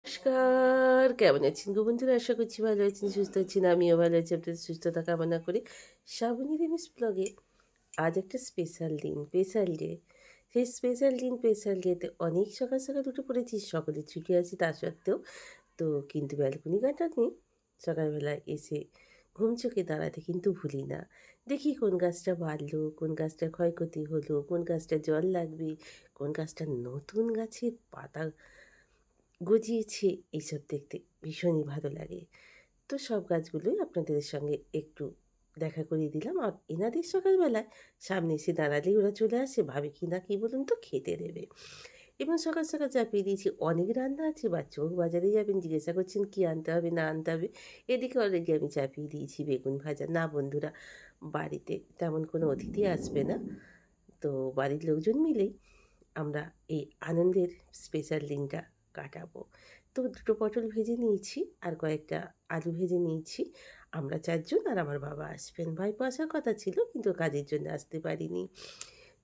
নমস্কার, কেমন আছেন গো বন্ধুরা? আশা করছি ভালো আছেন, সুস্থ আছেন। আমিও ভালো আছি, আপনাদের সুস্থতা কামনা করি। শ্রাবণী রেমিস ব্লগে আজ একটা স্পেশাল দিন, স্পেশাল ডে। সেই স্পেশাল দিন, স্পেশাল ডেতে অনেক সকাল সকাল উঠে পড়েছি, সকলের ছুটি আছে তা সত্ত্বেও। তো কিন্তু ব্যালকনি গার্ডেন নিয়ে সকালবেলায় এসে ঘুম চোখে দাঁড়াতে কিন্তু ভুলি না। দেখি কোন গাছটা বাড়লো, কোন গাছটার ক্ষয়ক্ষতি হলো, কোন গাছটা জল লাগবে, কোন গাছটা নতুন গাছের পাতা গজিয়েছে, এইসব দেখতে ভীষণই ভালো লাগে। তো সব গাছগুলোই আপনাদের সঙ্গে একটু দেখা করিয়ে দিলাম। আর এনাদের সকালবেলায় সামনে এসে দাঁড়ালেই ওরা চলে আসে, ভাবে কি না কি বলুন তো, খেতে দেবে। এবং সকাল সকাল চাপিয়ে দিয়েছি, অনেক রান্না আছে, বাচ্চাও বাজারে যাবেন, জিজ্ঞাসা করছেন কি আনতে হবে না আনতে হবে। এদিকে অলরেডি আমি চাপিয়ে দিয়েছি বেগুন ভাজা। না বন্ধুরা, বাড়িতে তেমন কোনো অতিথি আসবে না, তো বাড়ির লোকজন মিলেই আমরা এই আনন্দের স্পেশাল দিনটা কাটাবো। তো দুটো পটল ভেজে নিয়েছি আর কয়েকটা আলু ভেজে নিয়েছি। আমরা ৪ জন আর আমার বাবা আসবেন। ভাইপো আসার কথা ছিল কিন্তু কাজের জন্য আসতে পারিনি।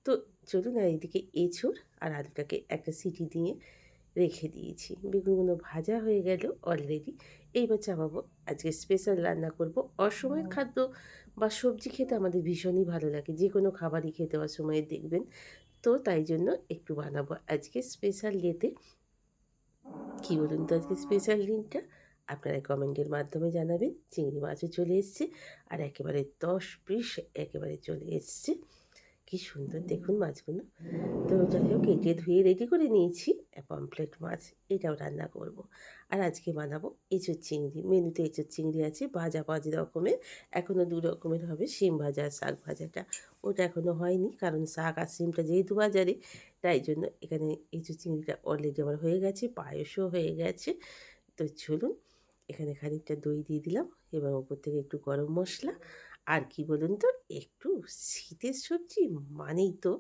তো চলুন, আর এইদিকে এঁচোড় আর আলুটাকে একটা সিটি দিয়ে রেখে দিয়েছি। বেগুনগুলো ভাজা হয়ে গেল অলরেডি। এইবার চাপাবো, আজকে স্পেশাল রান্না করব। অসময়ের খাদ্য বা সবজি খেতে আমাদের ভীষণই ভালো লাগে। যে কোনো খাবারই খেতে অসময়ে দেখবেন। তো তাই জন্য একটু বানাবো আজকে স্পেশাল ডেতে। কী বলুন তো আজকে স্পেশাল দিনটা? আপনারা কমেন্টের মাধ্যমে জানাবেন। চিংড়ি মাছও চলে এসছে আর একেবারে ১০ পিস একেবারে চলে এসছে। কি সুন্দর দেখুন মাছগুলো। তো যাই হোক, কেটে ধুয়ে রেডি করে নিয়েছি। পমফ্রেট মাছ, এটাও রান্না করব। আর আজকে বানাবো এঁচোড় চিংড়ি। মেনুতে এঁচোড় চিংড়ি আছে, ভাজা ৫ রকমের। এখনও ২ রকমের হবে, শিম ভাজা আর শাক ভাজাটা। ওটা এখনও হয়নি, কারণ শাক আর শিমটা যেহেতু বাজারে, তাই জন্য এখানে এঁচোড় চিংড়িটা অলরেডি আমার হয়ে গেছে, পায়েসও হয়ে গেছে। তো চলুন, এখানে খানিকটা দই দিয়ে দিলাম এবং ওপর থেকে একটু গরম মশলা। আর কি বলুন তো, একটু শীতের সবজি মানেই তো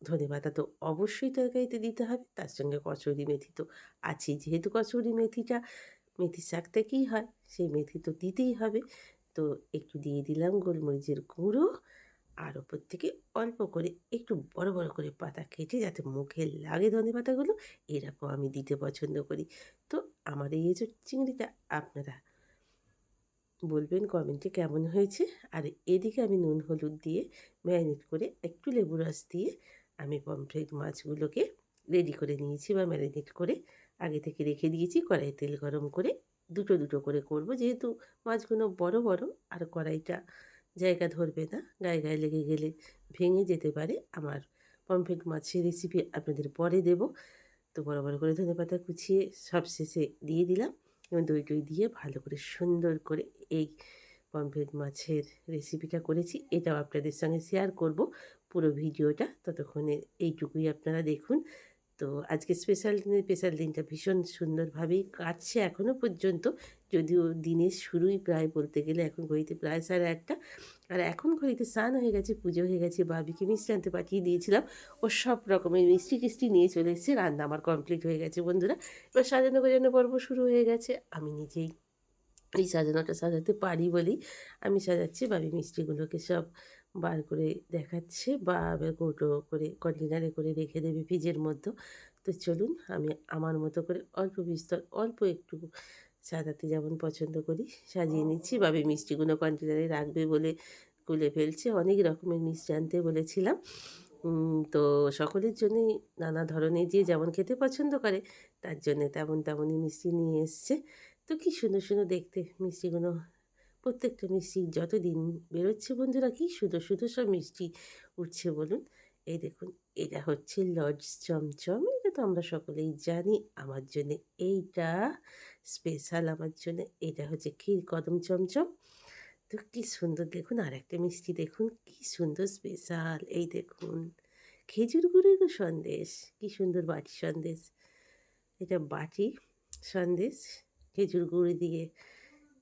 ধনেপাতা তো অবশ্যই তরকারিতে দিতে হবে। তার সঙ্গে কসুরি মেথি তো আছেই। যেহেতু কসুরি মেথিটা মেথি শাক থেকেই হয়, সেই মেথি তো দিতেই হবে। তো একটু দিয়ে দিলাম গোলমরিচের গুঁড়ো। আর ওপর থেকে অল্প করে একটু বড় বড় করে পাতা কেটে, যাতে মুখে লাগে ধনেপাতাগুলো, এরকম আমি দিতে পছন্দ করি। তো আমার এই এঁচোড় চিংড়িটা আপনারা বলবেন কমেন্টে কেমন হয়েছে। আর এদিকে আমি নুন হলুদ দিয়ে ম্যারিনেট করে একটু লেবু রস দিয়ে আমি পমফ্রেট মাছগুলোকে রেডি করে নিয়েছি, বা ম্যারিনেট করে আগে থেকে রেখে দিয়েছি। কড়াইয়ে তেল গরম করে দুটো দুটো করে করব, যেহেতু মাছগুলো বড় বড় আর কড়াইটা জায়গা ধরবে না, গায়ে গায়ে লেগে গেলে ভেঙে যেতে পারে। আমার পমফ্রেট মাছের রেসিপি আপনাদের পরে দেব। তো বড় বড় করে ধনেপাতা কুচিয়ে সবশেষে দিয়ে দিলাম এবং দই টই দিয়ে ভালো করে সুন্দর করে এই পমফ্রেট মাছের রেসিপিটা করেছি। এটাও আপনাদের সঙ্গে শেয়ার করব, পুরো ভিডিওটা। ততক্ষণে এইটুকুই আপনারা দেখুন। তো আজকে স্পেশাল দিনটা ভীষণ সুন্দরভাবেই কাটছে এখনও পর্যন্ত। যদিও দিনের শুরুই প্রায় বলতে গেলে, এখন ঘড়িতে প্রায় 8:30। আর এখন ঘড়িতে স্নান হয়ে গেছে, পুজো হয়ে গেছে, বাবিকে মিষ্টি আনতে পাঠিয়ে দিয়েছিলাম। ও সব রকমের মিষ্টি টিষ্টি নিয়ে চলে এসেছে। রান্না আমার কমপ্লিট হয়ে গেছে বন্ধুরা। এবার সাজানো গোছানো পর্ব শুরু হয়ে গেছে। আমি নিজেই এই সাজানোটা সাজাতে পারি বলেই আমি সাজাচ্ছি। বাবি মিষ্টিগুলোকে সব বার করে দেখাচ্ছে, বা আবার কৌটো করে কন্টেনারে করে রেখে দেবে ফ্রিজের মধ্যে। তো চলুন, আমি আমার মতো করে অল্প বিস্তর অল্প একটু সাজাতে যেমন পছন্দ করি সাজিয়ে নিচ্ছি। বাবি মিষ্টিগুলো কন্টেনারে রাখবে বলে খুলে ফেলছে। অনেক রকমের মিষ্টি আনতে বলেছিলাম। তো সকলের জন্যই নানা ধরনের, যে যেমন খেতে পছন্দ করে তার জন্যে তেমনই মিষ্টি নিয়ে এসছে। তো কি সুন্দর সুন্দর দেখতে মিষ্টিগুলো। প্রত্যেকটা মিষ্টি যত দিন বেরোচ্ছে বন্ধুরা, কি সুন্দর সুন্দর সব মিষ্টি উঠছে বলুন। এই দেখুন, এটা হচ্ছে লর্ডস চমচম। এটা তো আমরা সকলেই জানি। আমার জন্যে এইটা স্পেশাল, আমার জন্য এটা হচ্ছে ক্ষীর কদম চমচম। তো কি সুন্দর দেখুন, আর একটা মিষ্টি দেখুন কি সুন্দর স্পেশাল, এই দেখুন খেজুর গুড়ের সন্দেশ। কি সুন্দর বাটি সন্দেশ। এটা বাটি সন্দেশ খেজুর গুড় দিয়ে,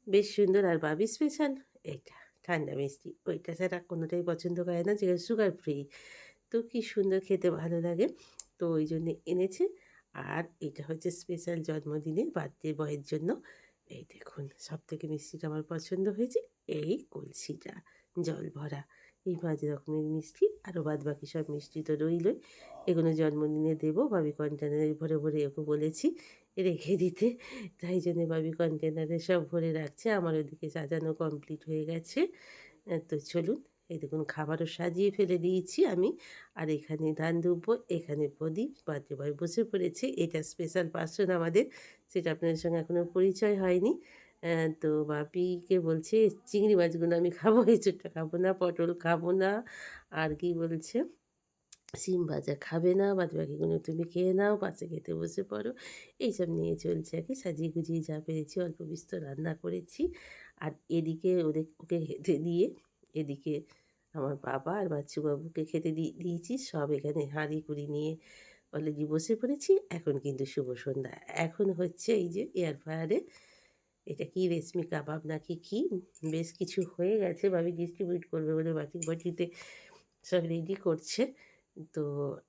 বেশ সুন্দর। আর বাবি স্পেশাল এইটা ঠান্ডা মিষ্টি, ওইটা ছাড়া কোনোটাই পছন্দ করে না, যেটা সুগার ফ্রি। তো কি সুন্দর খেতে ভালো লাগে, তো ওই জন্যে এনেছে। আর এটা হচ্ছে স্পেশাল জন্মদিনের বার্থডে বয়ের জন্য। এই দেখুন, সব থেকে মিষ্টিটা আমার পছন্দ হয়েছে এই কলসিটা জল ভরা, এই ৫ রকমের মিষ্টি। আরও বাদ বাকি সব মিষ্টি তো রইলই, এগুলো জন্মদিনে দেবো। ভাবি কন্টেনারে ভরে ভরে ওকে বলেছি রেখে দিতে। তাই জন্যে বাবি কন্টেনারে সব ভরে রাখছে। আমার ওদিকে সাজানো কমপ্লিট হয়ে গেছে। তো চলুন, এই দেখুন খাবারও সাজিয়ে ফেলে দিয়েছি আমি। আর এখানে ধান ধুবো, এখানে প্রদীপ, বাদ্যবাই বসে পড়েছে। এটা স্পেশাল পার্সন আমাদের, সেটা আপনাদের সঙ্গে এখনো পরিচয় হয়নি। তো বাপিকে বলছে, "চিংড়ি মাছগুলো আমি খাবো, এঁচোড়টা খাবো না, পটল খাবো না।" আর কি বলছে, "শিম ভাজা খাবে না, বাদবাকিগুলো তুমি খেয়ে নাও, পাশে খেতে বসে পড়ো।" এইসব নিয়ে চলছে আরকি। সাজিয়ে গুজিয়ে যা পেরেছি অল্প বিস্তর রান্না করেছি। আর এদিকে ওকে খেতে দিয়ে, এদিকে আমার বাবা আর বাচ্চুবাবুকে খেতে দিয়েছি। সব এখানে হাঁড়ি-কুড়ি নিয়ে অলরেডি বসে পড়েছি। এখন কিন্তু শুভ সন্ধ্যা। এখন হচ্ছে এই যে এয়ার ফ্রায়ারে, এটা কি রেশমি কাবাব নাকি কি বেশ কিছু হয়ে গেছে। ভাবি ডিস্ট্রিবিউট করবে বলে বাটি বাটিতে সব রেডি করছে। তো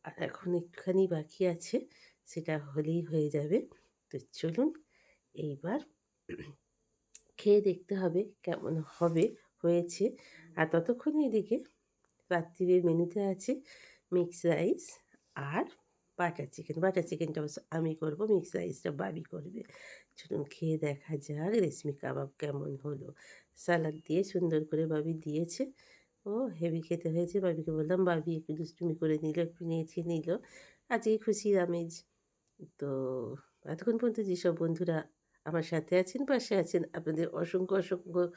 আর এখন একটুখানি বাকি আছে, সেটা হলেই হয়ে যাবে। তো চলুন এইবার খেয়ে দেখতে হবে কেমন হবে, হয়েছে। আর ততক্ষণে এদিকে রাত্রিরের মেনুতে আছে মিক্স রাইস আর বাটার চিকেন। বাটার চিকেনটা অবশ্য আমি করব, মিক্স রাইসটা বাবি করবে। চলুন খেয়ে দেখা যাক রেশমি কাবাব কেমন হলো। সালাদ দিয়ে সুন্দর করে বাবি দিয়েছে। ও হেভি খেতে হয়েছে। বাবিকে বললাম, বাবি একটু দুষ্টুমি করে নিল, একটু নিয়েছে নিল। আজকে খুশির আমেজ। তো এতক্ষণ পর্যন্ত যেসব বন্ধুরা আমার সাথে আছেন, পাশে আছেন, আপনাদের অসংখ্য, অসংখ্য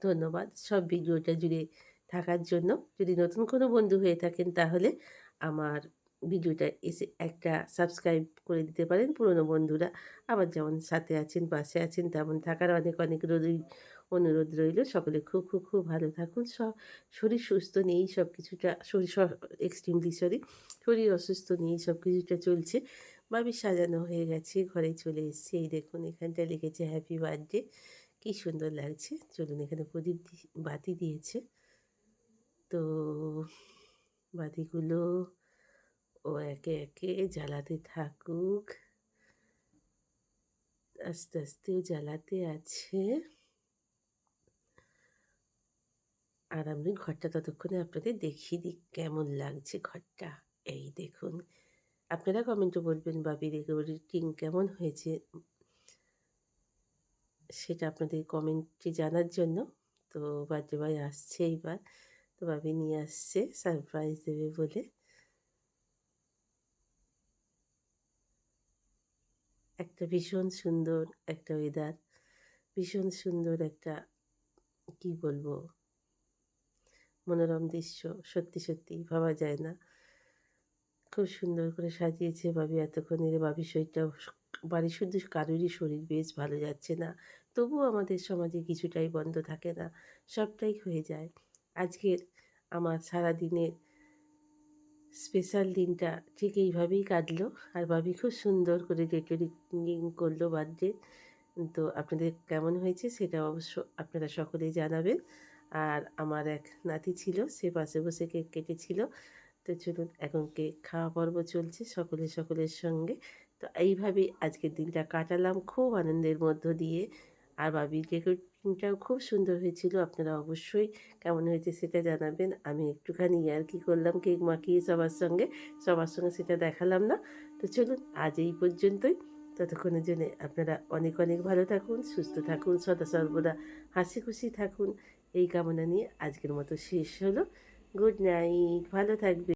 ধন্যবাদ সব ভিডিওটা জুড়ে থাকার জন্য। যদি নতুন কোনো বন্ধু হয়ে থাকেন তাহলে আমার ভিডিওটা এসে একটা সাবস্ক্রাইব করে দিতে পারেন। পুরনো বন্ধুরা আবার যেমন সাথে আছেন, পাশে আছেন, তেমন থাকার অনেক, অনেক অনুরোধ রইল। সকলে খুব, খুব, খুব ভালো থাকুন। শরীর সুস্থ নিয়েই সব কিছুটা, শরীর এক্সট্রিমলি সরি, শরীর অসুস্থ নিয়েই সব কিছুটা চলছে। বাবির সাজানো হয়ে গেছে, ঘরে চলে এসেছি। এই দেখুন এখানটায় লিখেছে হ্যাপি বার্থডে। কি সুন্দর লাগছে। চলুন এখানে প্রদীপ বাতি দিয়েছে। তো বাতিগুলো ও একে একে জ্বালাতে থাকুক। আস্তে আস্তেও জ্বালাতে আছে। আর আমি ঘরটা ততক্ষণে আপনাদের দেখিয়ে দিই কেমন লাগছে ঘরটা। এই দেখুন। আপনারা কমেন্টে বলবেন বাবির ডেকোরেটিং কেমন হয়েছে, সেটা আপনাদের কমেন্টে জানার জন্য। তো বার্থডে বয় আসছে এইবার। তো বাবি নিয়ে আসছে সারপ্রাইজ দেবে বলে। একটা ভীষণ সুন্দর একটা ওয়েদার, ভীষণ সুন্দর একটা, কি বলবো, মনোরম দৃশ্য। সত্যি, সত্যি ভাবা যায় না। খুব সুন্দর করে সাজিয়েছে বাবি এতক্ষণে। বাবির শরীরটা, বাড়ির শুধু কারোরই শরীর বেশ ভালো যাচ্ছে না। তবুও আমাদের সমাজে কিছুটাই বন্ধ থাকে না, সবটাই হয়ে যায়। আজকের আমার সারাদিনের স্পেশাল দিনটা ঠিক এইভাবেই কাটলো। আর ভাবি খুব সুন্দর করে ডেকোরেটিং করলো বার্থডে। তো আপনাদের কেমন হয়েছে সেটা অবশ্য আপনারা সকলেই জানাবেন। আর আমার এক নাতি ছিল, সে পাশে বসে কেক কেটেছিল। তো চলুন এখন কেক খাওয়া পর্ব চলছে সকলের সঙ্গে। তো এইভাবেই আজকের দিনটা কাটালাম খুব আনন্দের মধ্য দিয়ে। আর বাবির ডেকোরেটিংটাও খুব সুন্দর হয়েছিল। আপনারা অবশ্যই কেমন হয়েছে সেটা জানাবেন। আমি একটুখানি ইয়ার্কি করলাম কেক মাখিয়ে সবার সঙ্গে সেটা দেখালাম না। তো চলুন আজ এই পর্যন্তই। ততক্ষণের জন্যে আপনারা অনেক, অনেক ভালো থাকুন, সুস্থ থাকুন, সদা সর্বদা হাসি খুশি থাকুন। এই কামনা নিয়ে আজকের মতো শেষ হলো। গুড নাইট, ভালো থাকবেন।